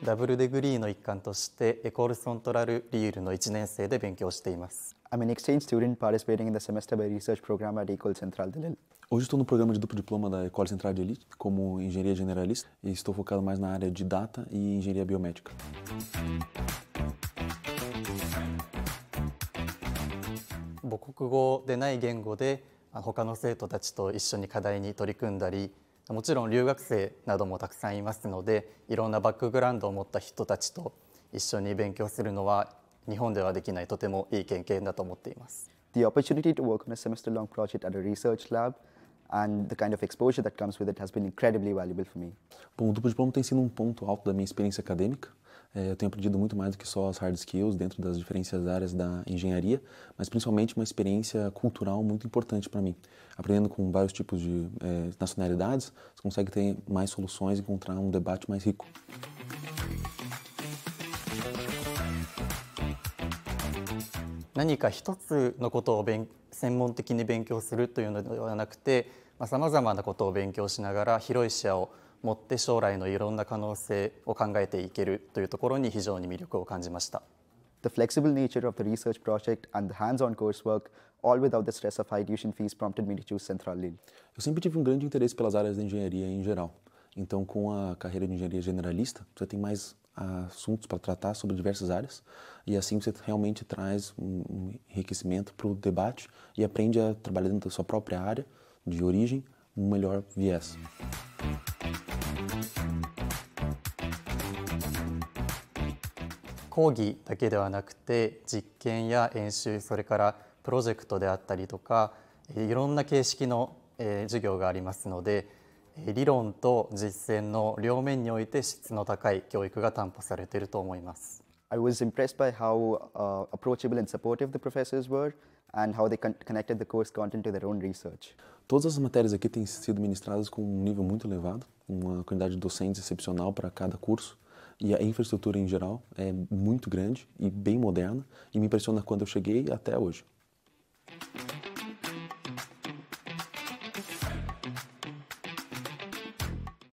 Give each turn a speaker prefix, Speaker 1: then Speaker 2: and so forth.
Speaker 1: ダブルデグリーの一環としてエコール・セントラル・リールの1年生で勉強しています。
Speaker 2: I'm an exchange student participating in the semester by research program at École Centrale de Lille.
Speaker 3: Hoje estou no programa de duplo diploma da École Centrale de Lille como engenharia generalista e estou focado mais na área de data e engenharia biomédica.
Speaker 1: 母国語でない言語で他の生徒たちと一緒に課題に取り組んだり、もちろん留学生などもたくさんいますので、いろんなバックグラウンドを持った人たちと一緒に勉強するのは日本ではできないとてもいい経験だと思っています。
Speaker 2: The opportunity to work on a semester-long project at a research lab and the kind of exposure that comes with it has been incredibly valuable for me.
Speaker 3: Bom, o duplo diploma tem sido um ponto alto da minha experiência acadêmica. Eu tenho aprendido muito mais do que só as hard skills dentro das diferentes áreas da engenharia, mas principalmente uma experiência cultural muito importante para mim. Aprendendo com vários tipos de nacionalidades, você consegue ter mais soluções e encontrar um debate mais rico.
Speaker 1: 何か一つのことを専門的に勉強するというのではなくて、さまざまなことを勉強しながら広い視野を持って将来のいろんな可能性を考えていけるというところに非常に魅力を感じました。
Speaker 2: The flexible nature of the research project and the hands-on coursework, all without the stress of high tuition fees, prompted me to choose Centrale Lille.
Speaker 3: Eu sempre tive um grande interesse pelas áreas da engenharia em geral. Então, com a carreira de engenharia generalista, você tem mais assuntos para tratar sobre diversas áreas e assim você realmente traz um enriquecimento para o debate e aprende a trabalhar dentro da sua própria área de origem, um melhor viés.
Speaker 1: 講義だけではなくて実験や演習、それからプロジェクトであったりとかいろんな形式の授業がありますので、理論と実践の両面において質の高い教育が担保されていると思います。
Speaker 2: I was impressed by how approachable and supportive the professors were and how they connected the course content to their own research.
Speaker 3: Todas as matérias aqui têm sido ministradas com um nível muito elevado, uma quantidade de docentes excepcional para cada curso. E a infraestrutura em geral é muito grande e bem moderna e me impressiona quando eu cheguei até hoje.